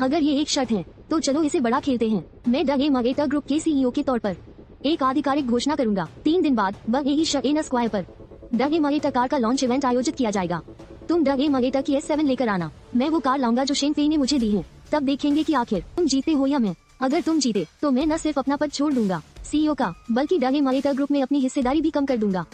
अगर ये एक शर्त है तो चलो इसे बड़ा खेलते हैं। मैं डग ए मगेटा ग्रुप के सीईओ के तौर पर एक आधिकारिक घोषणा करूंगा। 3 दिन बाद बग ए शएन स्क्वायर पर डग ए मगेटा कार का लॉन्च इवेंट आयोजित किया जाएगा। तुम डग ए मगेटा की S7 लेकर आना। मैं वो कार लाऊंगा जो शेन फेई ने मुझे दी है। तब देखेंगे कि आखिर तुम जीते हो या मैं। अगर तुम जीते तो मैं न सिर्फ अपना पद छोड़ दूंगा सीईओ का, बल्कि डग ए मगेटा ग्रुप में अपनी हिस्सेदारी भी कम कर दूंगा।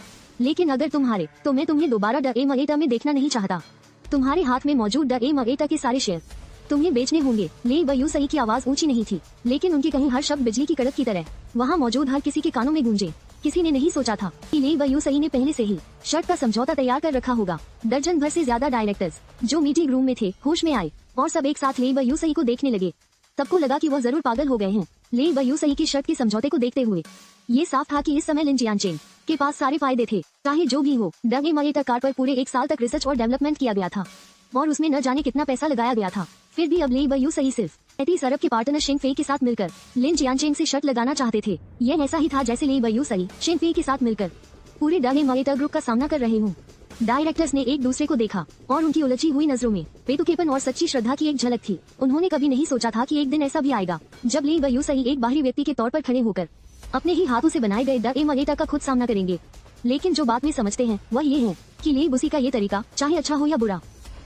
लेकिन अगर तुम हारे तो मैं तुम्हें दोबारा डग ए मगेटा में देखना नहीं चाहता। तुम्हारे हाथ में मौजूद डग ए मगेटा के सारे शेयर तुम्हें बेचने होंगे। ली वयूसई की आवाज ऊंची नहीं थी, लेकिन उनके कहीं हर शब्द बिजली की कड़क की तरह वहाँ मौजूद हर किसी के कानों में गूंजे। किसी ने नहीं सोचा था कि ली वयूसई ने पहले से ही शर्त का समझौता तैयार कर रखा होगा। दर्जन भर से ज्यादा डायरेक्टर्स जो मीटिंग रूम में थे होश में आए और सब एक साथ ली वयूसई को देखने लगे। सबको लगा कि वो जरूर पागल हो गए हैं ली वयूसई की शर्त के समझौते को देखते हुए। ये साफ था कि इस समय लिन जियांचेन के पास सारे फायदे थे। चाहे जो भी हो, डग ए मगेटा कार पर पूरे 1 साल तक रिसर्च और डेवलपमेंट किया गया था और उसमें न जाने कितना पैसा लगाया गया था। फिर भी अब ली वयूसई सिर्फ 33 अरब के पार्टनर शेन फेई के साथ मिलकर लिन जियांचेन से शर्त लगाना चाहते थे। यह ऐसा ही था जैसे ली वयूसई शेन फेई के साथ मिलकर पूरे डग ए मगेटा ग्रुप का सामना कर रहे हूँ। डायरेक्टर्स ने एक दूसरे को देखा और उनकी उलझी हुई नजरों में बेतुकेपन और सच्ची श्रद्धा की एक झलक थी। उन्होंने कभी नहीं सोचा था कि एक दिन ऐसा भी आएगा जब ली वयूसई एक बाहरी व्यक्ति के तौर पर खड़े होकर अपने ही हाथों से बनाए गए डग ए मगेटा का खुद सामना करेंगे। लेकिन जो बात वे समझते हैं वह ये है कि ली बुसी का ये तरीका चाहे अच्छा हो या बुरा,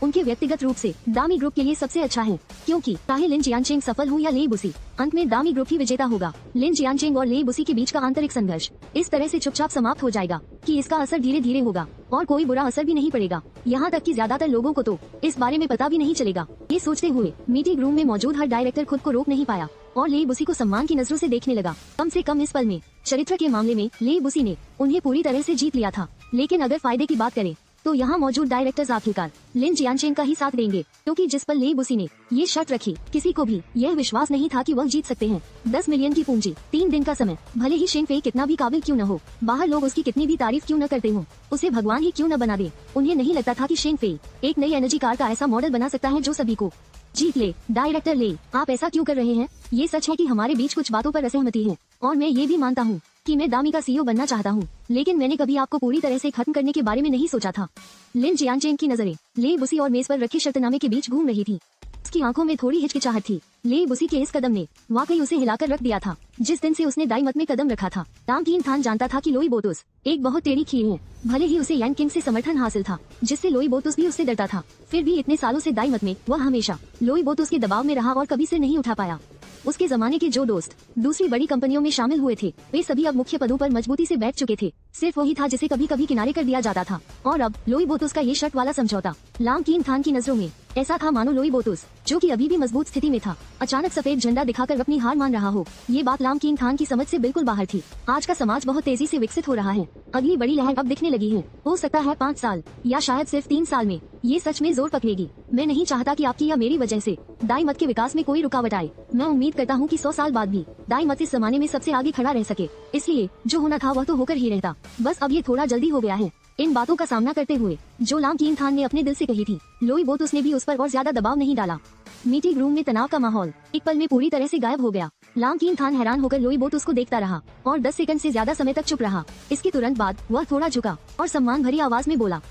उनके व्यक्तिगत रूप से दामी ग्रुप के लिए सबसे अच्छा है। क्योंकि चाहे लिन जियांचेंग सफल हो या ली बुसी, अंत में दामी ग्रुप ही विजेता होगा। लिन जियांचेंग और ली बुसी के बीच का आंतरिक संघर्ष इस तरह से चुपचाप समाप्त हो जाएगा कि इसका असर धीरे धीरे होगा और कोई बुरा असर भी नहीं पड़ेगा। यहाँ तक कि ज्यादातर लोगों को तो इस बारे में पता भी नहीं चलेगा। ये सोचते हुए मीटिंग रूम में मौजूद हर डायरेक्टर खुद को रोक नहीं पाया और ली बुसी को सम्मान की नजरों से देखने लगा। कम से कम इस पल में चरित्र के मामले में ली बुसी ने उन्हें पूरी तरह से जीत लिया था। लेकिन अगर फायदे की बात करें तो यहाँ मौजूद डायरेक्टर्स आखिरकार लिन जियांचेंग का ही साथ देंगे, क्योंकि जिस पर ली बुसी ने ये शर्त रखी किसी को भी यह विश्वास नहीं था कि वह जीत सकते हैं। 10 मिलियन की पूंजी, 3 दिन का समय, भले ही शेन फेई कितना भी काबिल क्यों न हो, बाहर लोग उसकी कितनी भी तारीफ क्यों न करते हो, उसे भगवान ही क्यों न बना दे, उन्हें नहीं लगता था कि शेन फेई एक नई एनर्जी कार का ऐसा मॉडल बना सकता है जो सभी को जीत ले। डायरेक्टर ले, आप ऐसा क्यों कर रहे हैं? ये सच है कि हमारे बीच कुछ बातों पर असहमति है और मैं ये भी मानता हूँ कि मैं दामी का सीईओ बनना चाहता हूँ, लेकिन मैंने कभी आपको पूरी तरह से खत्म करने के बारे में नहीं सोचा था। लिन जियांचेंग की नजरें ली बुसी और मेज पर रखे शर्तनामे के बीच घूम रही थी। उसकी आंखों में थोड़ी हिचकिचाहट थी। ली बुसी के इस कदम ने वाकई उसे हिलाकर रख दिया था। जिस दिन से उसने दाई मत में कदम रखा था, लाम किन थान जानता था कि लोई बोतुस एक बहुत टेढ़ी खीर है। भले ही उसे यान किंग से समर्थन हासिल था, जिससे लोई बोतुस भी उससे डरता था, फिर भी इतने सालों से दाई मत में वह हमेशा लोई बोतुस के दबाव में रहा और कभी सिर नहीं उठा पाया। उसके जमाने के जो दोस्त दूसरी बड़ी कंपनियों में शामिल हुए थे, वे सभी अब मुख्य पदों पर मजबूती से बैठ चुके थे। सिर्फ वही था जिसे कभी कभी किनारे कर दिया जाता था। और अब लोई बोतुस का ये शर्त वाला समझौता लाम किन थान की नजरों में ऐसा था मानो लोई बोतुस, जो कि अभी भी मजबूत स्थिति में था, अचानक सफेद झंडा दिखाकर अपनी हार मान रहा हो। ये बात लाम किन थान की समझ से बिल्कुल बाहर थी। आज का समाज बहुत तेजी से विकसित हो रहा है। अगली बड़ी लहर अब दिखने लगी है। हो सकता है 5 साल या शायद सिर्फ 3 साल में ये सच में जोर पकड़ेगी। मैं नहीं चाहता कि आपकी या मेरी वजह से दाई मत के विकास में कोई रुकावट आए। मैं उम्मीद करता हूँ कि 100 साल बाद भी दाई मत इस जमाने में सबसे आगे खड़ा रह सके। इसलिए जो होना था वह तो होकर ही रहता, बस अब ये थोड़ा जल्दी हो गया है। इन बातों का सामना करते हुए जो लाम किन थान ने अपने दिल से कही थी, लोई बोतुस ने भी उस पर और ज्यादा दबाव नहीं डाला। मीटिंग रूम में तनाव का माहौल एक पल में पूरी तरह से गायब हो गया। लाम किन थान हैरान होकर लोई बोतुस को देखता रहा और 10 सेकंड से ज्यादा समय तक चुप रहा। इसके तुरंत बाद वह थोड़ा झुका और सम्मान भरी आवाज में बोला,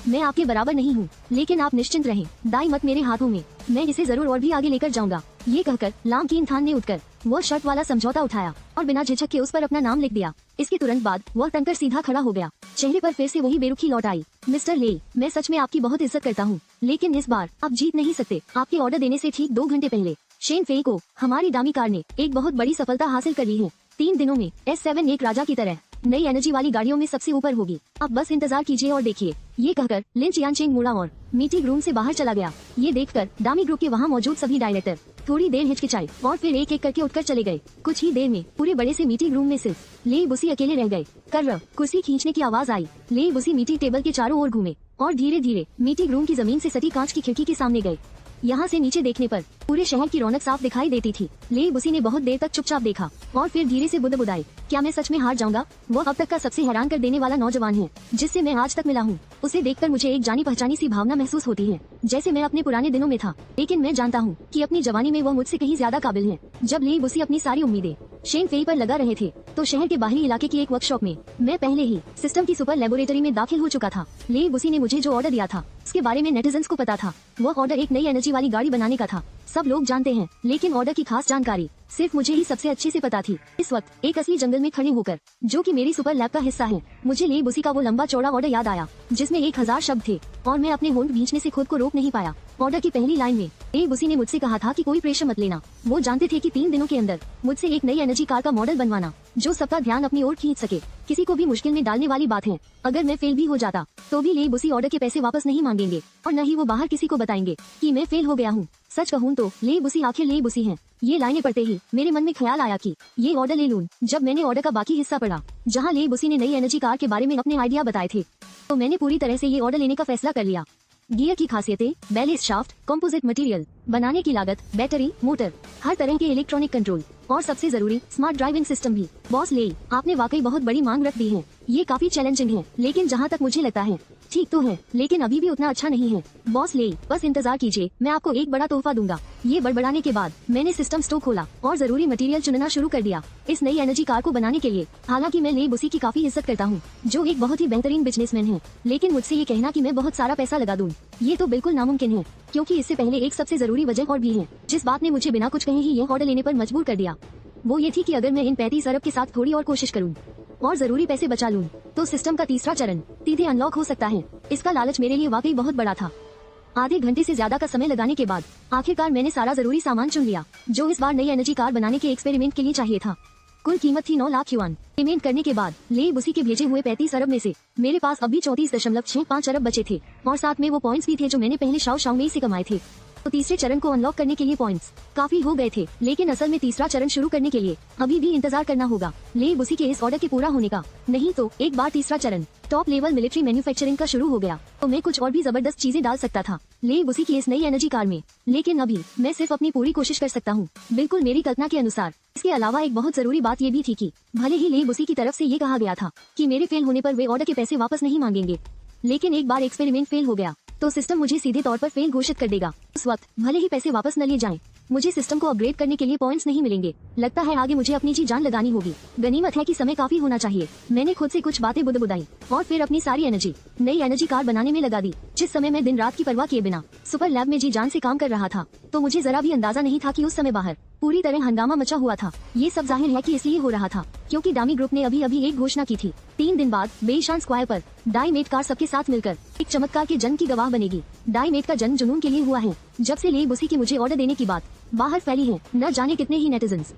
मैं आपके बराबर नहीं हूँ, लेकिन आप निश्चिंत रहें, दाई मत मेरे हाथों में, मैं इसे जरूर और भी आगे लेकर जाऊंगा। ये कहकर लाम किन थान ने उठकर वह शर्त वाला समझौता उठाया और बिना झिझक के उस पर अपना नाम लिख दिया। इसके तुरंत बाद वह तनकर सीधा खड़ा हो गया। चेहरे पर फिर से वही बेरुखी लौट आई। मिस्टर ले, मैं सच में आपकी बहुत इज्जत करता हूँ, लेकिन इस बार आप जीत नहीं सकते। आपके ऑर्डर देने से ठीक 2 घंटे पहले शेन फेई को हमारी दामी कार ने एक बहुत बड़ी सफलता हासिल कर ली है। 3 दिनों में S7 एक राजा की तरह नई एनर्जी वाली गाड़ियों में सबसे ऊपर होगी। अब बस इंतजार कीजिए और देखिए। ये कहकर लिन जियांचेंग मुड़ा और मीटिंग रूम से बाहर चला गया। ये देखकर दामी ग्रुप के वहाँ मौजूद सभी डायरेक्टर थोड़ी देर हिचकिचाए और फिर एक एक करके उठकर चले गए। कुछ ही देर में पूरे बड़े से मीटिंग रूम में सिर्फ ली बुसी अकेले रह गए। कर कुर्सी खींचने की आवाज आई। ली बुसी मीटिंग टेबल के चारों ओर घूमे और धीरे धीरे मीटिंग रूम की जमीन से सटी कांच की खिड़की के सामने गए। यहाँ से नीचे देखने पर पूरे शहर की रौनक साफ दिखाई देती थी। ली बुसी ने बहुत देर तक चुपचाप देखा और फिर धीरे से बुदबुदाई, क्या मैं सच में हार जाऊंगा? वो अब तक का सबसे हैरान कर देने वाला नौजवान है जिससे मैं आज तक मिला हूँ। उसे देखकर मुझे एक जानी पहचानी सी भावना महसूस होती है, जैसे मैं अपने पुराने दिनों में था। लेकिन मैं जानता हूँ कि अपनी जवानी में वह मुझसे कहीं ज्यादा काबिल है। जब ली बुसी अपनी सारी उम्मीदें शेन फेई पर लगा रहे थे, तो शहर के बाहरी इलाके की एक वर्कशॉप में मैं पहले ही सिस्टम की सुपर लेबोरेटरी में दाखिल हो चुका था। ली बुसी ने मुझे जो ऑर्डर दिया था उसके बारे में नेटिजन्स को पता था। वो ऑर्डर एक नई एनर्जी वाली गाड़ी बनाने का था। सब लोग जानते हैं, लेकिन ऑर्डर की खास जानकारी सिर्फ मुझे ही सबसे अच्छे से पता थी। इस वक्त एक असली जंगल में खड़े होकर, जो कि मेरी सुपर लैब का हिस्सा है, मुझे लेब उसी का वो लंबा चौड़ा ऑर्डर याद आया जिसमें 1000 शब्द थे और मैं अपने होंठ भींचने से खुद को रोक नहीं पाया। ऑर्डर की पहली लाइन में लेब उसी ने मुझसे कहा था कि कोई प्रेशर मत लेना। वो जानते थे कि 3 दिनों के अंदर मुझसे एक नई एनर्जी कार का मॉडल बनवाना जो सबका ध्यान अपनी ओर खींच सके। किसी को भी मुश्किल में डालने वाली बात है। अगर मैं फेल भी हो जाता तो भी लेब उसी ऑर्डर के पैसे वापस नहीं मांगेंगे और न ही वो बाहर किसी को बताएंगे कि मैं फेल हो गया हूँ। सच कहूँ तो लेब उसी आखिर लेब उसी हैं। ये लाइनें पढ़ते ही मेरे मन में ख्याल आया कि ये ऑर्डर ले लूं। जब मैंने ऑर्डर का बाकी हिस्सा पढ़ा जहां लेब उसी ने नई एनर्जी कार के बारे में अपने आइडिया बताए थे, तो मैंने पूरी तरह से ये ऑर्डर लेने का फैसला कर लिया। गियर की खासियतें, बैलेस्ट शाफ्ट, कंपोजिट मटेरियल, बनाने की लागत, बैटरी, मोटर, हर तरह के इलेक्ट्रॉनिक कंट्रोल और सबसे जरूरी स्मार्ट ड्राइविंग सिस्टम भी। बॉस ले, आपने वाकई बहुत बड़ी मांग रख दी है। ये काफी चैलेंजिंग है, लेकिन जहाँ तक मुझे लगता है ठीक तो है, लेकिन अभी भी उतना अच्छा नहीं है। बॉस ले, बस इंतजार कीजिए, मैं आपको एक बड़ा तोहफा दूंगा। ये बड़बड़ाने के बाद मैंने सिस्टम स्टोर खोला और जरूरी मटेरियल चुनना शुरू कर दिया इस नई एनर्जी कार को बनाने के लिए। हालांकि मैं लेब उसी की काफी इज्जत करता हूँ, जो एक बहुत ही बेहतरीन बिजनेसमैन है, लेकिन मुझसे ये कहना कि मैं बहुत सारा पैसा लगा दूं, ये तो बिल्कुल नामुमकिन है। क्योंकि इससे पहले एक सबसे जरूरी वजह और भी है जिस बात ने मुझे बिना कुछ कहे ही ये ऑर्डर लेने पर मजबूर कर दिया। वो ये थी कि अगर मैं इन 35 अरब के साथ थोड़ी और कोशिश करूं और जरूरी पैसे बचा लूं, तो सिस्टम का तीसरा चरण सीधे अनलॉक हो सकता है। इसका लालच मेरे लिए वाकई बहुत बड़ा था। आधे घंटे से ज्यादा का समय लगाने के बाद आखिरकार मैंने सारा जरूरी सामान चुन लिया जो इस बार नई एनर्जी कार बनाने के एक्सपेरिमेंट के लिए चाहिए था। कुल कीमत थी 9 लाख युआन। पेमेंट करने के बाद लेब उसी के भेजे हुए 35 अरब में से मेरे पास अभी 34.65 अरब बचे थे और साथ में वो पॉइंट्स भी थे जो मैंने पहले शाओ में से कमाए थे। तो तीसरे चरण को अनलॉक करने के लिए पॉइंट्स काफी हो गए थे, लेकिन असल में तीसरा चरण शुरू करने के लिए अभी भी इंतजार करना होगा लेब उसी के इस ऑर्डर के पूरा होने का। नहीं तो एक बार तीसरा चरण टॉप लेवल मिलिट्री मैन्युफैक्चरिंग का शुरू हो गया तो मैं कुछ और भी जबरदस्त चीजें डाल सकता था लेब उसी की इस नई एनर्जी कार में। लेकिन अभी मैं सिर्फ अपनी पूरी कोशिश कर सकता हूँ, बिल्कुल मेरी कल्पना के अनुसार। इसके अलावा एक बहुत जरूरी बात ये भी थी कि भले ही लेब उसी की तरफ से ये कहा गया था कि मेरे फेल होने पर वे ऑर्डर के पैसे वापस नहीं मांगेंगे, लेकिन एक बार एक्सपेरिमेंट फेल हो गया तो सिस्टम मुझे सीधे तौर पर फेल घोषित कर देगा। उस वक्त भले ही पैसे वापस न लिए जाएं, मुझे सिस्टम को अपग्रेड करने के लिए पॉइंट्स नहीं मिलेंगे। लगता है आगे मुझे अपनी जी जान लगानी होगी। गनीमत है कि समय काफी होना चाहिए। मैंने खुद से कुछ बातें बुदबुदाई और फिर अपनी सारी एनर्जी नई एनर्जी कार बनाने में लगा दी। जिस समय मैं दिन रात की परवाह किए बिना सुपर लैब में जी जान से काम कर रहा था, तो मुझे जरा भी अंदाजा नहीं था कि उस समय बाहर पूरी तरह हंगामा मचा हुआ था। ये सब जाहिर है कि इसलिए हो रहा था क्योंकि डामी ग्रुप ने अभी एक घोषणा की थी। 3 दिन बाद बेशान स्क्वायर पर डाईमेट कार सबके साथ मिलकर एक चमत्कार के जन्म की गवाह बनेगी। डाईमेट का जन्म जुनून के लिए हुआ है जब से लेब उसी की मुझे ऑर्डर देने की बात बाहर फैली है। न जाने कितने ही नेटिजन्स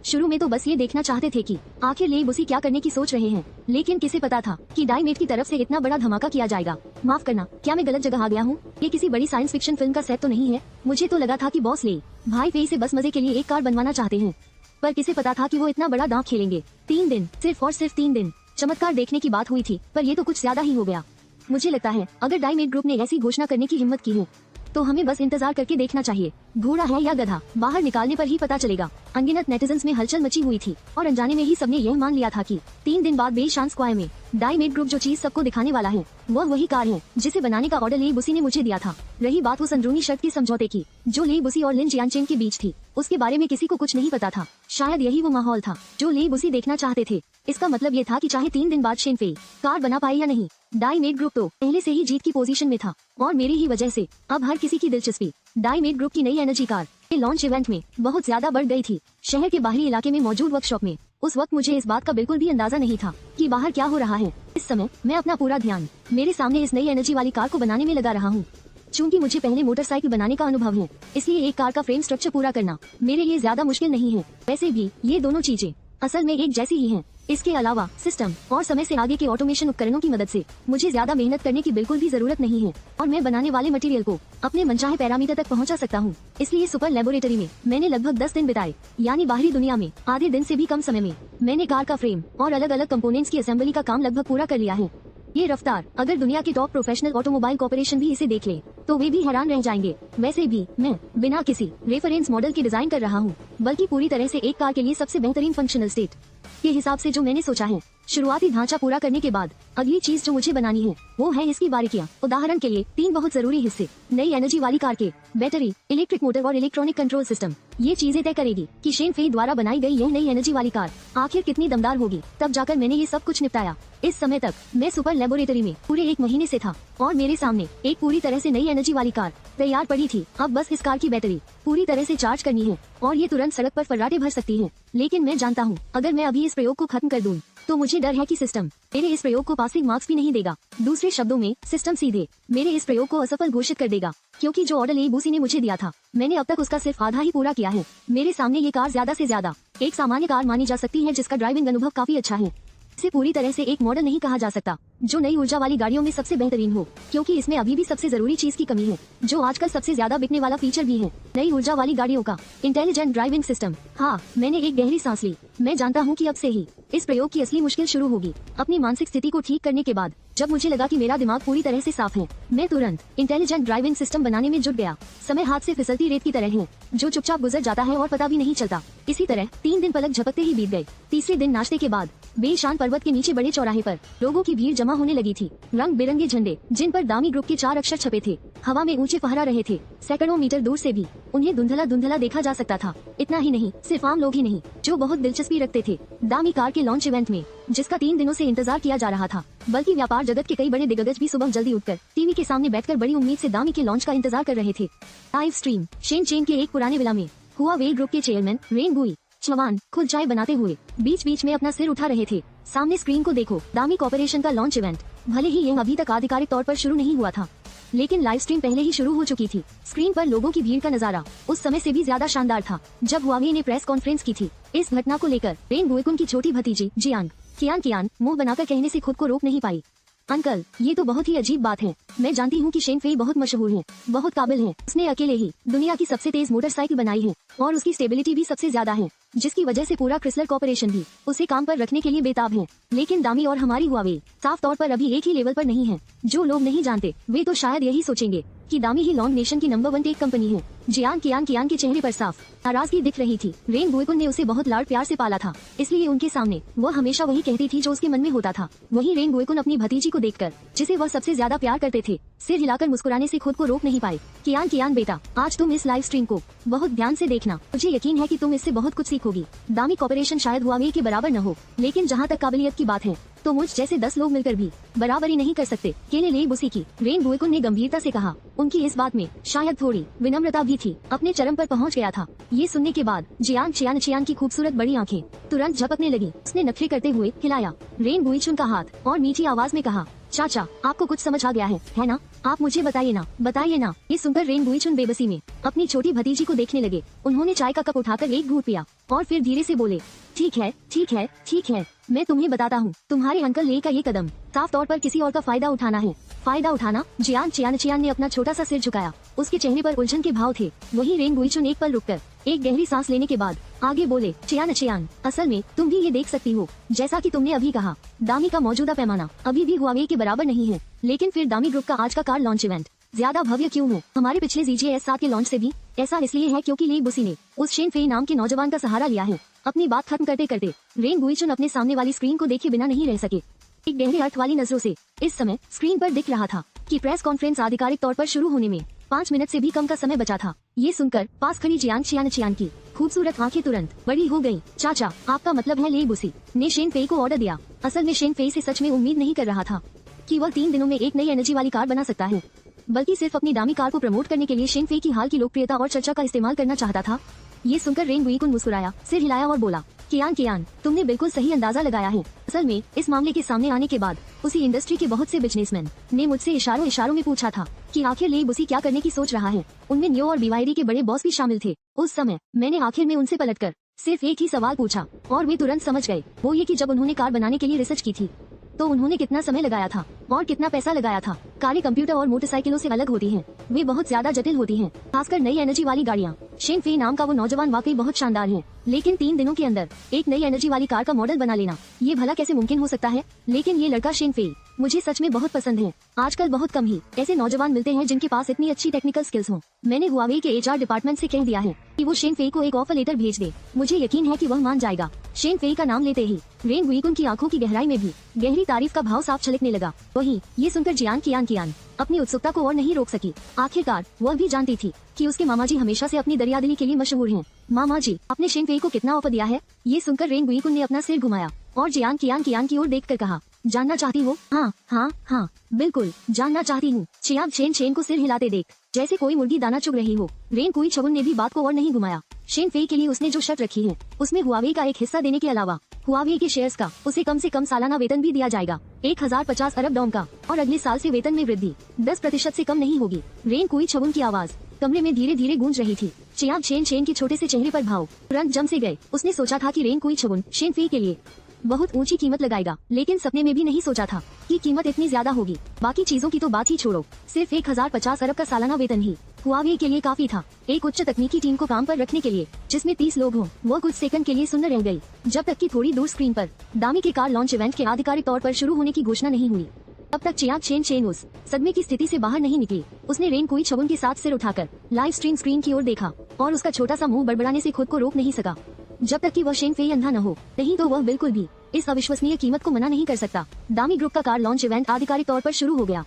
शुरू में तो बस ये देखना चाहते थे कि आखिर लेब उसी क्या करने की सोच रहे हैं, लेकिन किसे पता था कि डाईमेट की तरफ से इतना बड़ा धमाका किया जाएगा। माफ करना, क्या मैं गलत जगह आ गया हूँ? ये किसी बड़ी साइंस फिक्शन फिल्म का सेट तो नहीं है? मुझे तो लगा था कि बॉस ले भाई फेई से बस मजे के लिए एक कार बनवाना चाहते हैं, पर किसे पता था कि वो इतना बड़ा दांव खेलेंगे। 3 दिन, सिर्फ और सिर्फ 3 दिन चमत्कार देखने की बात हुई थी, पर ये तो कुछ ज्यादा ही हो गया। मुझे लगता है अगर डाईमेट ग्रुप ने ऐसी घोषणा करने की हिम्मत की है तो हमें बस इंतजार करके देखना चाहिए। घोड़ा है या गधा, बाहर निकालने पर ही पता चलेगा। अनगिनत नेटिजन्स में हलचल मची हुई थी और अनजाने में ही सबने यह मान लिया था कि 3 दिन बाद बेशान स्क्वायर में डाईमेट ग्रुप जो चीज सबको दिखाने वाला है वह वही कार है जिसे बनाने का ऑर्डर लेब उसी ने मुझे दिया था। रही बात उस अंदरूनी शर्त की समझौते की जो लेब उसी और लिन जियानचेन के बीच थी, उसके बारे में किसी को कुछ नहीं पता था। शायद यही वो माहौल था जो लेब उसी देखना चाहते थे। इसका मतलब ये था कि चाहे 3 दिन बाद शेन फेई कार बना पाए या नहीं, डाईमेट ग्रुप तो पहले से ही जीत की पोजीशन में था और मेरी ही वजह से अब हर किसी की दिलचस्पी डाईमेट ग्रुप की नई एनर्जी कार के लॉन्च इवेंट में बहुत ज्यादा बढ़ गई थी। शहर के बाहरी इलाके में मौजूद वर्कशॉप में उस वक्त मुझे इस बात का बिल्कुल भी अंदाजा नहीं था कि बाहर क्या हो रहा है। इस समय मैं अपना पूरा ध्यान मेरे सामने इस नई एनर्जी वाली कार को बनाने में लगा रहा हूँ। चूंकि मुझे पहले मोटरसाइकिल बनाने का अनुभव है, इसलिए एक कार का फ्रेम स्ट्रक्चर पूरा करना मेरे लिए ज्यादा मुश्किल नहीं है। वैसे भी ये दोनों चीजें असल में एक जैसी ही हैं। इसके अलावा सिस्टम और समय से आगे के ऑटोमेशन उपकरणों की मदद से मुझे ज्यादा मेहनत करने की बिल्कुल भी जरूरत नहीं है और मैं बनाने वाले मटेरियल को अपने मनचाहे पैरामीटर तक पहुंचा सकता हूं। इसलिए सुपर लेबोरेटरी में मैंने लगभग 10 दिन बिताए, यानी बाहरी दुनिया में आधे दिन से भी कम समय में मैंने कार का फ्रेम और अलग अलग कंपोनेंट्स की असेंबली का काम लगभग पूरा कर लिया है। ये रफ्तार अगर दुनिया के टॉप प्रोफेशनल ऑटोमोबाइल कॉर्पोरेशन भी इसे देख ले तो वे भी हैरान रह जाएंगे। वैसे भी मैं बिना किसी रेफरेंस मॉडल के डिजाइन कर रहा हूँ, बल्कि पूरी तरह से एक कार के लिए सबसे बेहतरीन फंक्शनल स्टेट के हिसाब से जो मैंने सोचा है। शुरुआती ढांचा पूरा करने के बाद अगली चीज जो मुझे बनानी है वो है इसकी बारीकियां। उदाहरण के लिए 3 बहुत जरूरी हिस्से, नई एनर्जी वाली कार के बैटरी, इलेक्ट्रिक मोटर और इलेक्ट्रॉनिक कंट्रोल सिस्टम। ये चीजें तय करेगी कि शेन फेई द्वारा बनाई गई यह नई एनर्जी वाली कार आखिर कितनी दमदार होगी। तब जाकर मैंने ये सब कुछ निपटाया। इस समय तक मैं सुपर लेबोरेटरी में पूरे 1 महीने से था और मेरे सामने एक पूरी तरह से नई एनर्जी वाली कार तैयार पड़ी थी। अब बस इस कार की बैटरी पूरी तरह से चार्ज करनी है और ये तुरंत सड़क पर फर्राटे भर सकती है। लेकिन मैं जानता हूँ अगर मैं अभी इस प्रयोग को खत्म कर दूं तो मुझे डर है कि सिस्टम मेरे इस प्रयोग को पासिंग मार्क्स भी नहीं देगा। दूसरे शब्दों में सिस्टम सीधे मेरे इस प्रयोग को असफल घोषित कर देगा, क्योंकि जो ऑर्डर लेबूसी ने मुझे दिया था मैंने अब तक उसका सिर्फ आधा ही पूरा किया है। मेरे सामने ये कार ज्यादा से ज्यादा एक सामान्य कार मानी जा सकती है जिसका ड्राइविंग अनुभव काफी अच्छा है। इसे पूरी तरह से एक मॉडल नहीं कहा जा सकता जो नई ऊर्जा वाली गाड़ियों में सबसे बेहतरीन हो, क्योंकि इसमें अभी भी सबसे जरूरी चीज की कमी है जो आजकल सबसे ज्यादा बिकने वाला फीचर भी है, नई ऊर्जा वाली गाड़ियों का इंटेलिजेंट ड्राइविंग सिस्टम। हाँ, मैंने एक गहरी सांस ली। मैं जानता हूँ कि अब से ही इस प्रयोग की असली मुश्किल शुरू होगी। अपनी मानसिक स्थिति को ठीक करने के बाद जब मुझे लगा कि मेरा दिमाग पूरी तरह से साफ है, मैं तुरंत इंटेलिजेंट ड्राइविंग सिस्टम बनाने में जुट गया। समय हाथ से फिसलती रेत की तरह है जो चुपचाप गुजर जाता है और पता भी नहीं चलता। इसी तरह 3 दिन पलक झपकते ही बीत गए। तीसरे दिन नाश्ते के बाद बेशान पर्वत के नीचे बड़े चौराहे पर लोगों की भीड़ जमा होने लगी थी। रंग बिरंगे झंडे जिन पर दामी ग्रुप के 4 अक्षर छपे थे हवा में ऊंचे फहरा रहे थे। सैकड़ों मीटर दूर से भी उन्हें धुंधला धुंधला देखा जा सकता था। इतना ही नहीं, सिर्फ आम लोग ही नहीं जो बहुत दिलचस्पी रखते थे दामी कार के लॉन्च इवेंट में जिसका 3 दिनों से इंतजार किया जा रहा था, बल्कि व्यापार जगत के कई बड़े दिग्गज भी सुबह जल्दी उठकर टीवी के सामने बैठकर बड़ी उम्मीद से दामी के लॉन्च का इंतजार कर रहे थे। लाइव स्ट्रीम शेन चेन के एक पुराने विला में हुआ वेल ग्रुप के चेयरमैन रेन बुई चौहान खुद चाय बनाते हुए बीच बीच में अपना सिर उठा रहे थे। सामने स्क्रीन को देखो, दामी कॉर्पोरेशन का लॉन्च इवेंट। भले ही यह अभी तक आधिकारिक तौर पर शुरू नहीं हुआ था, लेकिन लाइव स्ट्रीम पहले ही शुरू हो चुकी थी। स्क्रीन पर लोगों की भीड़ का नजारा उस समय से भी ज्यादा शानदार था जब हुआवे ने प्रेस कॉन्फ्रेंस की थी। इस घटना को लेकर रेन बुईकुन की छोटी भतीजी जियांग कियान मुंह बनाकर कहने से खुद को रोक नहीं पाई। अंकल, ये तो बहुत ही अजीब बात है। मैं जानती हूँ कि शेन फेई बहुत मशहूर है, बहुत काबिल है। उसने अकेले ही दुनिया की सबसे तेज मोटरसाइकिल बनाई है और उसकी स्टेबिलिटी भी सबसे ज्यादा है, जिसकी वजह से पूरा क्रिसलर कॉर्पोरेशन भी उसे काम पर रखने के लिए बेताब है। लेकिन दामी और हमारी हुआवे साफ तौर पर अभी एक ही लेवल पर नहीं है। जो लोग नहीं जानते वे तो शायद यही सोचेंगे कि दामी ही लॉन्ग नेशन की नंबर 1 टेक कंपनी है। जियांग कियान के चेहरे पर साफ नाराजगी दिख रही थी। रेन बुईकुन ने उसे बहुत लाड प्यार से पाला था, इसलिए उनके सामने वह हमेशा वही कहती थी जो उसके मन में होता था। वही रेन बुईकुन अपनी भतीजी को देखकर जिसे वह सबसे ज्यादा प्यार करते थे सिर हिलाकर मुस्कुराने से खुद को रोक नहीं पाए। कियान बेटा, आज तुम इस लाइव स्ट्रीम को बहुत ध्यान से देखना। मुझे यकीन है कि तुम इससे बहुत कुछ सीखोगी। दामी कॉर्पोरेशन शायद हुआवे के बराबर न हो, लेकिन जहाँ तक काबिलियत की बात है तो मुझ जैसे 10 लोग मिलकर भी बराबरी नहीं कर सकते। केले ले बुसी की, रेन बुईकुन ने गंभीरता से कहा। उनकी इस बात में शायद थोड़ी विनम्रता भी थी। अपने चरम पर पहुंच गया था। ये सुनने के बाद जियांग चियान की खूबसूरत बड़ी आंखें तुरंत झपकने लगी। उसने नखरे करते हुए हिलाया रेन बुईचुन का हाथ और मीठी आवाज में कहा, चाचा, आपको कुछ समझ आ गया है ना? आप मुझे बताइए ना। ये सुनकर रेन बुईचुन बेबसी में अपनी छोटी भतीजी को देखने लगे। उन्होंने चाय का कप उठाकर एक घूंट पिया और फिर धीरे से बोले, ठीक है, मैं तुम्हें बताता हूँ। तुम्हारे अंकल ले का ये कदम साफ तौर पर किसी और का फायदा उठाना है। फायदा उठाना? जियांग चियान ने अपना छोटा सा सिर झुकाया। उसके चेहरे पर उलझन के भाव थे। वही रेन बुईचुन एक पल रुककर एक गहरी सांस लेने के बाद आगे बोले, चियान, असल में तुम भी ये देख सकती हो, जैसा कि तुमने अभी कहा, दामी का मौजूदा पैमाना अभी भी हुआवे के बराबर नहीं है। लेकिन फिर दामी ग्रुप का आज का कार लॉन्च इवेंट ज्यादा भव्य क्यों हो? हमारे पिछले ZJ-S7 के लॉन्च से भी ऐसा इसलिए है क्योंकि ले बुसी ने उस शेन फेई नाम के नौजवान का सहारा लिया है। अपनी बात खत्म करते करते रेन बुईचुन अपने सामने वाली स्क्रीन को देखे बिना नहीं रह सके। एक गहरे अर्थ वाली नजरों से इस समय स्क्रीन पर दिख रहा था कि प्रेस कॉन्फ्रेंस आधिकारिक तौर पर शुरू होने में 5 मिनट से भी कम का समय बचा था। ये सुनकर पास खड़ी जियांग चियान की खूबसूरत आंखें तुरंत बड़ी हो गयी। चाचा, आपका मतलब है ले बुसी ने शेन फेई को ऑर्डर दिया? असल में शेन फेई से सच में उम्मीद नहीं कर रहा था कि वह 3 दिनों में एक नई एनर्जी वाली कार बना सकता है, बल्कि सिर्फ अपनी दामी कार को प्रमोट करने के लिए शेन फेई की हाल की लोकप्रियता और चर्चा का इस्तेमाल करना चाहता था। ये सुनकर रेन बुईकुन मुस्कुराया, सिर हिलाया और बोला, कियान, तुमने बिल्कुल सही अंदाजा लगाया है। असल में इस मामले के सामने आने के बाद उसी इंडस्ट्री के बहुत से बिजनेसमैन ने मुझसे इशारों में पूछा था कि आखिर ले बुसी क्या करने की सोच रहा है। उनमें न्यो और BYD के बड़े बॉस भी शामिल थे। उस समय मैंने आखिर में उनसे पलटकर सिर्फ एक ही सवाल पूछा और वे तुरंत समझ गए। वो ये कि जब उन्होंने कार बनाने के लिए रिसर्च की थी तो उन्होंने कितना समय लगाया था और कितना पैसा लगाया था। कारें कंप्यूटर और मोटरसाइकिलों से अलग होती हैं। वे बहुत ज्यादा जटिल होती हैं, खासकर नई एनर्जी वाली गाड़ियाँ। शेन फेई नाम का वो नौजवान वाकई बहुत शानदार है, लेकिन 3 दिनों के अंदर एक नई एनर्जी वाली कार का मॉडल बना लेना, ये भला कैसे मुमकिन हो सकता है? लेकिन ये लड़का शेन फेई मुझे सच में बहुत पसंद है। आजकल बहुत कम ही ऐसे नौजवान मिलते हैं जिनके पास इतनी अच्छी टेक्निकल स्किल्स हों। मैंने हुआवे के एचआर डिपार्टमेंट से कह दिया है कि वो शेन फेई को एक ऑफर लेटर भेज दे। मुझे यकीन है कि वह मान जाएगा। शेन फेई का नाम लेते ही रेन गुईकुन की आंखों की गहराई में भी गहरी तारीफ का भाव साफ छलकने लगा। वहीं ये सुनकर जियान कियान अपनी उत्सुकता को और नहीं रोक सकी। आखिरकार वह भी जानती थी कि उसके मामा जी हमेशा से अपनी दरियादिली के लिए मशहूर हैं। मामा जी, आपने शेन फेई को कितना ऑफर दिया है? ये सुनकर रेन गुईकुन ने अपना सिर घुमाया और जियान कियान की ओर देखकर कहा, जानना चाहती हो? हाँ, बिल्कुल जानना चाहती हूँ। चियांग शेन को सिर हिलाते देख जैसे कोई मुर्गी दाना चुग रही हो, रेन कुई छगुन ने भी बात को और नहीं घुमाया। शेन फेई के लिए उसने जो शर्त रखी है उसमें हुआवे का एक हिस्सा देने के अलावा हुआवे के शेयर्स का उसे कम से कम सालाना वेतन भी दिया जाएगा, 1050 अरब डॉम का, और अगले साल से वेतन में वृद्धि 10% से कम नहीं होगी। रेन कुई छगुन की आवाज कमरे में धीरे धीरे गूंज रही थी। चियांग शेन के छोटे से चेहरे पर भाव तुरंत जम से गए। उसने सोचा था कि रेन कुई छगुन शेन फेई के लिए बहुत ऊंची कीमत लगाएगा, लेकिन सपने में भी नहीं सोचा था कि कीमत इतनी ज्यादा होगी। बाकी चीजों की तो बात ही छोड़ो, सिर्फ 1050 अरब का सालाना वेतन ही हुआवे के लिए काफी था। एक उच्च तकनीकी टीम को काम पर रखने के लिए जिसमें 30 लोग हों। वो कुछ सेकंड के लिए सुन्न रह गई जब तक कि थोड़ी दूर स्क्रीन पर दामी के कार लॉन्च इवेंट के आधिकारिक तौर पर शुरू होने की घोषणा नहीं हुई। तब तक चियांग शेन उस सदमे की स्थिति से बाहर नहीं निकली। उसने रेन कुई छगुन के साथ सिर उठाकर लाइव स्ट्रीम स्क्रीन की ओर देखा और उसका छोटा सा मुंह बड़बड़ाने से खुद को रोक नहीं सका। जब तक कि वह शेन फेई अंधा न हो, नहीं तो वह बिल्कुल भी इस अविश्वसनीय कीमत को मना नहीं कर सकता। दामी ग्रुप का कार लॉन्च इवेंट आधिकारिक तौर पर शुरू हो गया।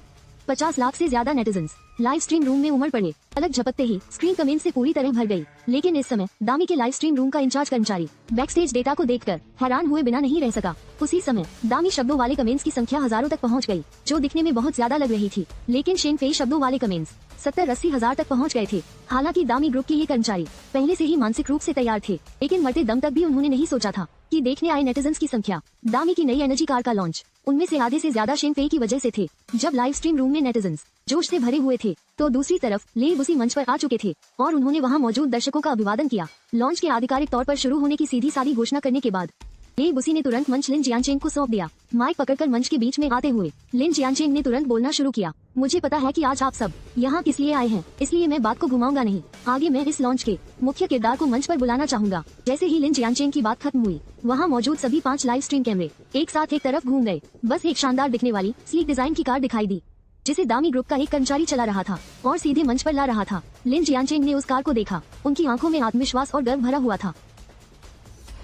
50 लाख से ज्यादा नेटिजन्स लाइव स्ट्रीम रूम में उमड़ पड़े। अलग झपकते ही स्क्रीन कमेंट से पूरी तरह भर गई। लेकिन इस समय दामी के लाइव स्ट्रीम रूम का इंचार्ज कर्मचारी बैक स्टेज डेटा को देखकर हैरान हुए बिना नहीं रह सका। उसी समय दामी शब्दों वाले कमेंट्स की संख्या हजारों तक पहुंच गई, जो दिखने में बहुत ज्यादा लग रही थी। लेकिन शेन फेई शब्दों वाले कमेंट्स 70-80 हजार तक पहुंच गए थे। हालांकि दामी ग्रुप के ये कर्मचारी पहले से ही मानसिक रूप से तैयार थे, लेकिन मरते दम तक भी उन्होंने नहीं सोचा था कि देखने आए नेटिजन्स की संख्या दामी की नई एनर्जी कार का लॉन्च उनमें से आधे से ज्यादा शेन फेई की वजह से थे। जब लाइव स्ट्रीम रूम में नेटिजन्स जोश से भरे हुए थे तो दूसरी तरफ लेब उसी मंच पर आ चुके थे और उन्होंने वहां मौजूद दर्शकों का अभिवादन किया। लॉन्च के आधिकारिक तौर पर शुरू होने की सीधी सादी घोषणा करने के बाद लेब उसी ने तुरंत मंच लिन जियांचेंग को सौंप दिया। माइक पकड़कर मंच के बीच में आते हुए लिन जियांचेंग ने तुरंत बोलना शुरू किया, मुझे पता है कि आज आप सब यहाँ किस लिए आए हैं, इसलिए मैं बात को घुमाऊंगा नहीं। आगे मैं इस लॉन्च के मुख्य किरदार को मंच पर बुलाना चाहूंगा। जैसे ही लिन जियांचेंग की बात खत्म हुई, वहाँ मौजूद सभी 5 लाइव स्ट्रीम कैमरे एक साथ एक तरफ घूम गए। बस एक शानदार दिखने वाली स्लीक डिजाइन की कार दिखाई दी जिसे दामी ग्रुप का एक कर्मचारी चला रहा था और सीधे मंच पर ला रहा था। लिन जियांचेंग ने उस कार को देखा। उनकी आंखों में आत्मविश्वास और गर्व भरा हुआ था।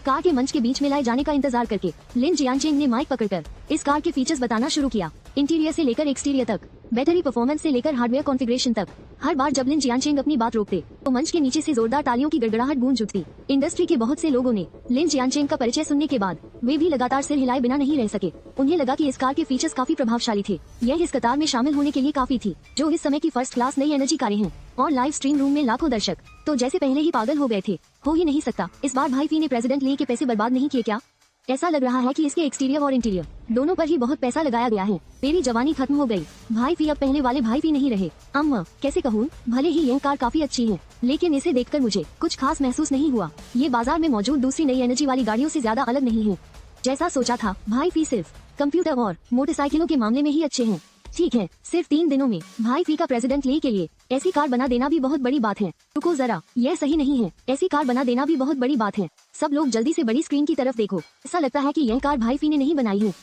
कार के मंच के बीच में लाए जाने का इंतजार करके लिन जियांचेंग ने माइक पकड़कर इस कार के फीचर्स बताना शुरू किया। इंटीरियर से लेकर एक्सटीरियर तक, बैटरी परफॉर्मेंस से लेकर हार्डवेयर कॉन्फ़िगरेशन तक। हर बार जब लिन जियांचेंग अपनी बात रोकते तो मंच के नीचे से जोरदार तालियों की गड़गड़ाहट गूंज उठती। इंडस्ट्री के बहुत से लोगों ने लिन जियांचेंग का परिचय सुनने के बाद वे भी लगातार सिर हिलाए बिना नहीं रह सके। उन्हें लगा कि इस कार के फीचर्स काफी प्रभावशाली थे। यह इस कतार में शामिल होने के लिए काफी थी जो इस समय की फर्स्ट क्लास नई एनर्जी कारें हैं। और लाइव स्ट्रीम रूम में लाखों दर्शक तो जैसे पहले ही पागल हो गए थे। हो ही नहीं सकता, इस बार भाई फी ने प्रेसिडेंट ली के पैसे बर्बाद नहीं किए क्या? ऐसा लग रहा है कि इसके एक्सटीरियर और इंटीरियर दोनों पर ही बहुत पैसा लगाया गया है। तेरी जवानी खत्म हो गई। भाई फी अब पहले वाले भाई फी नहीं रहे। अम्मा कैसे कहूँ, भले ही यह कार काफी अच्छी है, लेकिन इसे देखकर मुझे कुछ खास महसूस नहीं हुआ। ये बाजार में मौजूद दूसरी नई एनर्जी वाली गाड़ियों से ज्यादा अलग नहीं है। जैसा सोचा था, भाई फी सिर्फ कंप्यूटर और मोटरसाइकिलों के मामले में ही अच्छे हैं। ठीक है, सिर्फ 3 दिनों में भाई फी का प्रेसिडेंट ली के लिए ऐसी कार बना देना भी बहुत बड़ी बात है। रुको जरा, यह सही नहीं है। ऐसी कार बना देना भी बहुत बड़ी बात है। सब लोग जल्दी से बड़ी स्क्रीन की तरफ देखो। ऐसा लगता है कि यह कार भाई फी ने नहीं बनाई है।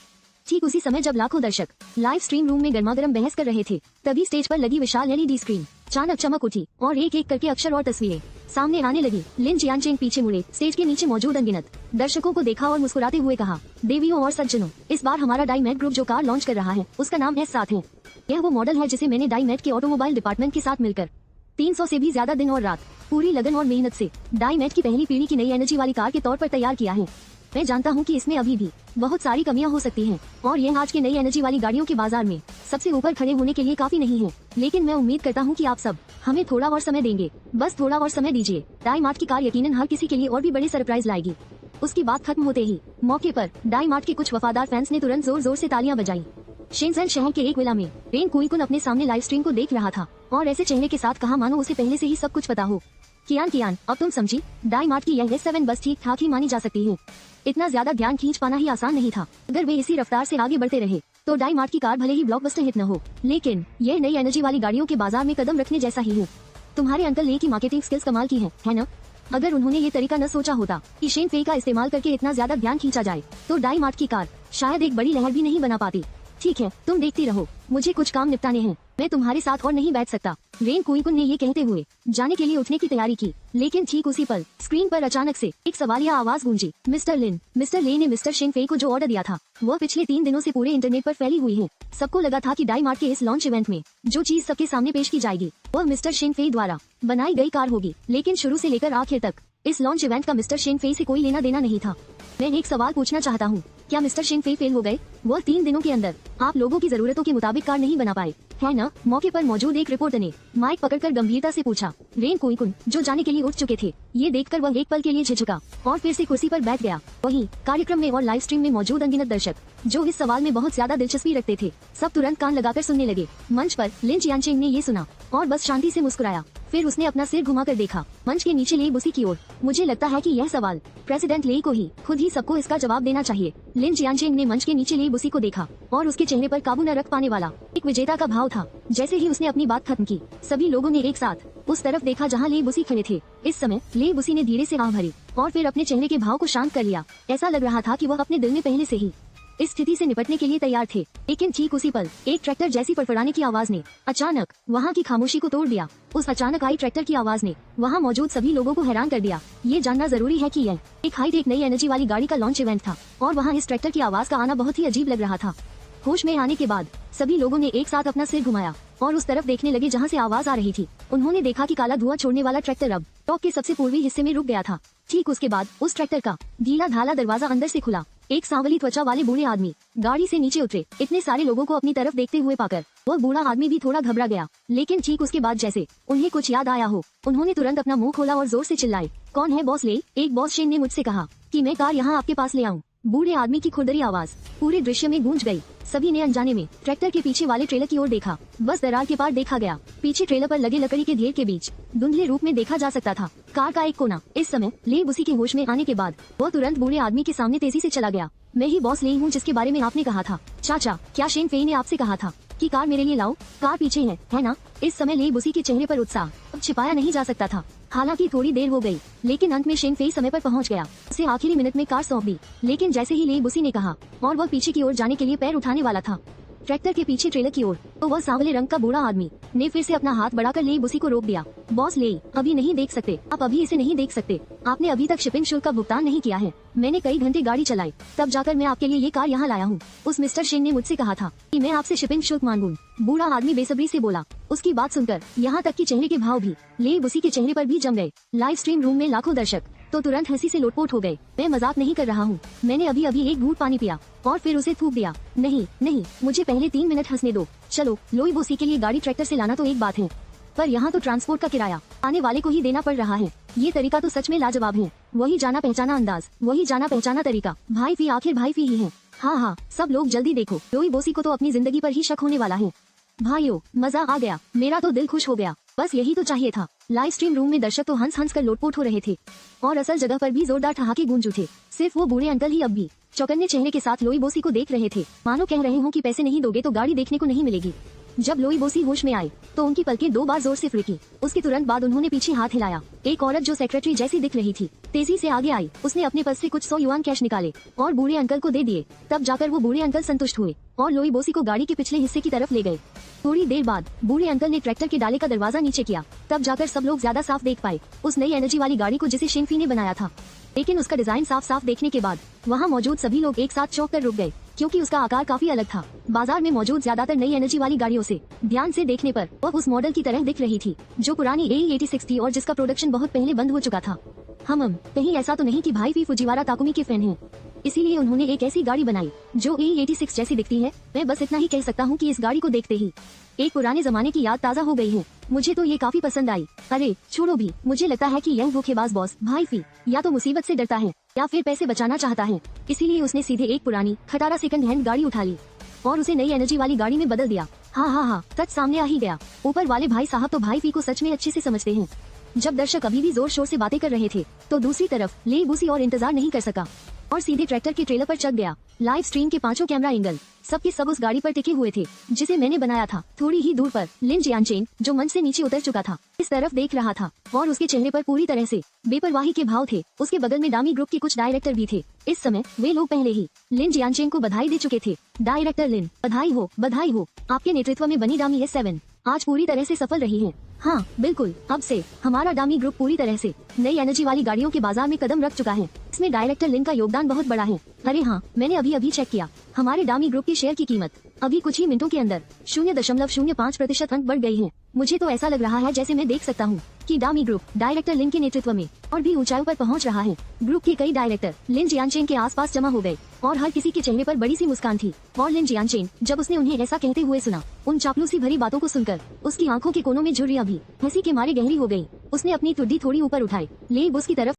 ठीक उसी समय जब लाखों दर्शक लाइव स्ट्रीम रूम में गर्मागर्म बहस कर रहे थे, तभी स्टेज पर लगी विशाल एलईडी स्क्रीन अचानक चमक उठी और एक एक करके अक्षर और तस्वीरें सामने आने लगी। लिन जियांचेंग पीछे मुड़े, स्टेज के नीचे मौजूद अनगिनत दर्शकों को देखा और मुस्कुराते हुए कहा, देवियों और सज्जनों, इस बार हमारा डाईमेट ग्रुप जो कार लॉन्च कर रहा है उसका नाम S7 है। यह वो मॉडल है जिसे मैंने डाईमेट के ऑटोमोबाइल डिपार्टमेंट के साथ मिलकर 300 से भी ज्यादा दिन और रात पूरी लगन और मेहनत से डाईमेट की पहली पीढ़ी की नई एनर्जी वाली कार के तौर पर तैयार किया है। मैं जानता हूँ कि इसमें अभी भी बहुत सारी कमियां हो सकती हैं और यह आज के नई एनर्जी वाली गाड़ियों के बाजार में सबसे ऊपर खड़े होने के लिए काफी नहीं है, लेकिन मैं उम्मीद करता हूँ कि आप सब हमें थोड़ा और समय देंगे। बस थोड़ा और समय दीजिए। डाईमार्ट की कार यकीनन हर किसी के लिए और भी बड़े सरप्राइज लाएगी। उसकी बात खत्म होते ही मौके पर डाईमार्ट के कुछ वफादार फैंस ने तुरंत जोर जोर से तालियां बजाई। शेंजन शहर के एक विला में रेन कुईकुन अपने सामने लाइव स्ट्रीम को देख रहा था और ऐसे चेहरे के साथ कहा मानो उसे पहले से ही सब कुछ पता हो। कियान, अब तुम समझी, डाईमार्ट की यह S7 बस ठीक ठाक ही मानी जा सकती है। इतना ज्यादा ध्यान खींच पाना ही आसान नहीं था। अगर वे इसी रफ्तार से आगे बढ़ते रहे तो डाईमार्ट की कार भले ही ब्लॉकबस्टर हिट न हो, लेकिन यह नई एनर्जी वाली गाड़ियों के बाजार में कदम रखने जैसा ही है। तुम्हारे अंकल ने की मार्केटिंग स्किल्स कमाल की है ना? अगर उन्होंने ये तरीका न सोचा होता कि शेन फेई का इस्तेमाल करके इतना ज्यादा ध्यान खींचा जाए, तो डाईमार्ट की कार शायद एक बड़ी लहर भी नहीं बना पाती। ठीक है, तुम देखती रहो, मुझे कुछ काम निपटाने हैं, मैं तुम्हारे साथ और नहीं बैठ सकता। रेन कुइकुन ने ये कहते हुए जाने के लिए उठने की तैयारी की, लेकिन ठीक उसी पल स्क्रीन पर अचानक से एक सवालिया आवाज गूंजी। मिस्टर लिन। मिस्टर ले ने मिस्टर शिंग फेई को जो ऑर्डर दिया था वह पिछले 3 दिनों से पूरे इंटरनेट पर फैली हुई है। सबको लगा था कि डाई मार्ट के इस लॉन्च इवेंट में जो चीज सबके सामने पेश की जाएगी वह मिस्टर शिंग फेई द्वारा बनाई गई कार होगी, लेकिन शुरू से लेकर आखिर तक इस लॉन्च इवेंट का मिस्टर शिंग फेई से कोई लेना देना नहीं था। मैं एक सवाल पूछना चाहता हूँ, क्या मिस्टर शिंग फेई फेल हो गए? वह 3 दिनों के अंदर आप लोगों की जरूरतों के मुताबिक कार नहीं बना पाए, है ना? मौके पर मौजूद एक रिपोर्टर ने माइक पकड़कर गंभीरता से पूछा। रेन कुइकुन जो जाने के लिए उठ चुके थे, ये देखकर वह एक पल के लिए झिझका और फिर से कुर्सी पर बैठ गया। वहीं कार्यक्रम में और लाइव स्ट्रीम में मौजूद अनगिनत दर्शक जो इस सवाल में बहुत ज्यादा दिलचस्पी रखते थे, सब तुरंत कान लगाकर सुनने लगे। मंच पर लिन चियांचेंग ने ये सुना और बस शांति से मुस्कुराया। फिर उसने अपना सिर घुमाकर देखा मंच के नीचे ले बुसी की ओर। मुझे लगता है कि यह सवाल प्रेसिडेंट ले को ही खुद ही सबको इसका जवाब देना चाहिए। लिन चियांचेंग ने मंच के नीचे ले बुसी को देखा और उसके चेहरे पर काबू न रख पाने वाला एक विजेता का भाव था। जैसे ही उसने अपनी बात खत्म की, सभी लोगों ने एक साथ उस तरफ देखा जहां ले बुसी खड़े थे। इस समय ले बुसी ने धीरे से आह भरी और फिर अपने चेहरे के भाव को शांत कर लिया। ऐसा लग रहा था कि वह अपने दिल में पहले से ही इस स्थिति से निपटने के लिए तैयार थे। लेकिन ठीक उसी पल एक ट्रैक्टर जैसी फड़फड़ाने की आवाज ने अचानक वहां की खामोशी को तोड़ दिया। उस अचानक आई ट्रैक्टर की आवाज ने वहां मौजूद सभी लोगों को हैरान कर दिया। ये जानना जरूरी है कि यह एक हाईटेक नई एनर्जी वाली गाड़ी का लॉन्च इवेंट था और वहां इस ट्रैक्टर की आवाज का आना बहुत ही अजीब लग रहा था। होश में आने के बाद सभी लोगों ने एक साथ अपना सिर घुमाया और उस तरफ देखने लगे जहां से आवाज आ रही थी। उन्होंने देखा कि काला धुआं छोड़ने वाला ट्रैक्टर अब टॉप के सबसे पूर्वी हिस्से में रुक गया था। ठीक उसके बाद उस ट्रैक्टर का ढीला ढाला दरवाजा अंदर से खुला। एक सांवली त्वचा वाले बूढ़े आदमी गाड़ी से नीचे उतरे। इतने सारे लोगों को अपनी तरफ देखते हुए पाकर वह बूढ़ा आदमी भी थोड़ा घबरा गया, लेकिन ठीक उसके बाद जैसे उन्हें कुछ याद आया हो, उन्होंने तुरंत अपना मुंह खोला और जोर से चिल्लाए, कौन है बॉस ले? एक बॉस शेन ने मुझसे कहा कि मैं कार यहाँ आपके पास ले आऊँ। बूढ़े आदमी की खुरदरी आवाज पूरे दृश्य में गूंज गई। सभी ने अनजाने में ट्रैक्टर के पीछे वाले ट्रेलर की ओर देखा। बस दरार के पार देखा गया। पीछे ट्रेलर पर लगे लकड़ी के ढेर के बीच धुंधले रूप में देखा जा सकता था कार का एक कोना। इस समय ले बुसी के होश में आने के बाद वो तुरंत बूढ़े आदमी के सामने तेजी से चला गया। मैं ही बॉस ले हूँ जिसके बारे में आपने कहा था। चाचा, क्या शेन फेई ने आपसे कहा था कि कार मेरे लिए लाओ? कार पीछे है ना? इस समय ले बुसी के चेहरे पर उत्साह अब छिपाया नहीं जा सकता था। हालांकि थोड़ी देर हो गई, लेकिन अंत में शेन फेई समय पर पहुंच गया। उसे आखिरी मिनट में कार सौंप दी, लेकिन जैसे ही ले बुसी ने कहा और वह पीछे की ओर जाने के लिए पैर उठाने वाला था ट्रैक्टर के पीछे ट्रेलर की ओर, तो वह सांवले रंग का बूढ़ा आदमी ने फिर से अपना हाथ बढ़ाकर ले बुसी को रोक दिया। बॉस ले, अभी नहीं देख सकते, आप अभी इसे नहीं देख सकते। आपने अभी तक शिपिंग शुल्क का भुगतान नहीं किया है। मैंने कई घंटे गाड़ी चलाई, तब जाकर मैं आपके लिए ये कार यहाँ लाया हूँ। उस मिस्टर शेन ने मुझसे कहा था कि मैं आपसे शिपिंग शुल्क मांगूं। बूढ़ा आदमी बेसब्री से बोला। उसकी बात सुनकर यहाँ तक कि चेहरे के भाव भी ले बुसी के चेहरे पर भी जम गए। लाइव स्ट्रीम रूम में लाखों दर्शक तो तुरंत हंसी से लोटपोट हो गए। मैं मजाक नहीं कर रहा हूँ, मैंने अभी अभी एक घूंट पानी पिया और फिर उसे थूक दिया। नहीं नहीं, मुझे पहले 3 मिनट हंसने दो। चलो, लोई बुसी के लिए गाड़ी ट्रैक्टर से लाना तो एक बात है, पर यहाँ तो ट्रांसपोर्ट का किराया आने वाले को ही देना पड़ रहा है। ये तरीका तो सच में लाजवाब है। वही जाना पहचाना अंदाज, वही जाना पहचाना तरीका। भाई फी आखिर भाई फी ही है। हाँ हाँ, सब लोग जल्दी देखो, लोई बुसी को तो अपनी जिंदगी पर ही शक होने वाला है। भाइयों, मजा आ गया, मेरा तो दिल खुश हो गया। बस यही तो चाहिए था। लाइव स्ट्रीम रूम में दर्शक तो हंस हंस कर लोटपोट हो रहे थे और असल जगह पर भी जोरदार ठहाके गूंज उठे। सिर्फ वो बूढ़े अंकल ही अब भी चौकन्ने चेहरे के साथ लोई बोसी को देख रहे थे, मानो कह रहे हो कि पैसे नहीं दोगे तो गाड़ी देखने को नहीं मिलेगी। जब लोई बोसी होश में आए तो उनकी पलकें 2 बार जोर से फुड़की। उसके तुरंत बाद उन्होंने पीछे हाथ हिलाया। एक औरत जो सेक्रेटरी जैसी दिख रही थी तेजी से आगे आई। उसने अपने पर्स से कुछ 100 युआन कैश निकाले और बूढ़े अंकल को दे दिए। तब जाकर वो बूढ़े अंकल संतुष्ट हुए और लोई बोसी को गाड़ी के पिछले हिस्से की तरफ ले गए। थोड़ी देर बाद बूढ़े अंकल ने ट्रैक्टर के डाले का दरवाजा नीचे किया। तब जाकर सब लोग ज्यादा साफ देख पाए उस नई एनर्जी वाली गाड़ी को जिसे शिंग फी ने बनाया था। लेकिन उसका डिजाइन साफ साफ देखने के बाद वहाँ मौजूद सभी लोग एक साथ चौंक कर रुक गए, क्योंकि उसका आकार काफी अलग था। बाजार में मौजूद ज्यादातर नई एनर्जी वाली गाड़ियों से ध्यान से देखने पर वह उस मॉडल की तरह दिख रही थी जो पुरानी AE86 थी और जिसका प्रोडक्शन बहुत पहले बंद हो चुका था। हम कहीं ऐसा तो नहीं कि भाई फी फुजिवारा ताकुमी के फैन हैं, इसीलिए उन्होंने एक ऐसी गाड़ी बनाई जो AE86 जैसी दिखती है। मैं बस इतना ही कह सकता हूँ कि इस गाड़ी को देखते ही एक पुराने जमाने की याद ताज़ा हो गई है। मुझे तो ये काफी पसंद आई। अरे छोड़ो भी, मुझे लगता है कि यह धोखेबाज बॉस भाई फी या तो मुसीबत से डरता है या फिर पैसे बचाना चाहता है, इसीलिए उसने सीधे एक पुरानी खटारा सेकंड हैंड गाड़ी उठा ली और उसे नई एनर्जी वाली गाड़ी में बदल दिया। हाँ हाँ हाँ, सच सामने आ ही गया। ऊपर वाले भाई साहब तो भाई फी को सच में अच्छे से समझते हैं। जब दर्शक अभी भी जोर शोर से बातें कर रहे थे तो दूसरी तरफ ले बुसी और इंतजार नहीं कर सका और सीधे ट्रैक्टर के ट्रेलर पर चढ़ गया। लाइव स्ट्रीम के 5 कैमरा एंगल सबके सब उस गाड़ी पर टिके हुए थे जिसे मैंने बनाया था। थोड़ी ही दूर पर लिन जियानचेन जो मंच से नीचे उतर चुका था इस तरफ देख रहा था और उसके चेहरे पर पूरी तरह से बेपरवाही के भाव थे। उसके बगल में डामी ग्रुप के कुछ डायरेक्टर भी थे। इस समय वे लोग पहले ही लिन जियानचेन को बधाई दे चुके थे। डायरेक्टर लिन, बधाई हो, आपके नेतृत्व में बनी डामी S7 आज पूरी तरह से सफल रही है। हाँ बिल्कुल, अब से हमारा डामी ग्रुप पूरी तरह से नई एनर्जी वाली गाड़ियों के बाजार में कदम रख चुका है। इसमें डायरेक्टर लिन का योगदान बहुत बड़ा है। अरे हाँ, मैंने अभी चेक किया, हमारे डामी ग्रुप की शेयर की कीमत अभी कुछ ही मिनटों के अंदर 0.05% अंक बढ़ गई है। मुझे तो ऐसा लग रहा है जैसे मैं देख सकता हूँ कि डामी ग्रुप डायरेक्टर लिन के नेतृत्व में और भी ऊंचाइयों पर पहुँच रहा है। ग्रुप के कई डायरेक्टर लिन जियानचेन के आसपास जमा हो गए और हर किसी के चेहरे पर बड़ी सी मुस्कान थी। और लिन जियानचेन जब उसने उन्हें ऐसा कहते हुए सुना, उन चापलूसी भरी बातों को सुनकर उसकी आंखों के कोनों में झुर्रियां भी हंसी के मारे गहरी हो गई। उसने अपनी ठुड्डी थोड़ी ऊपर उठाई, ले बुस की तरफ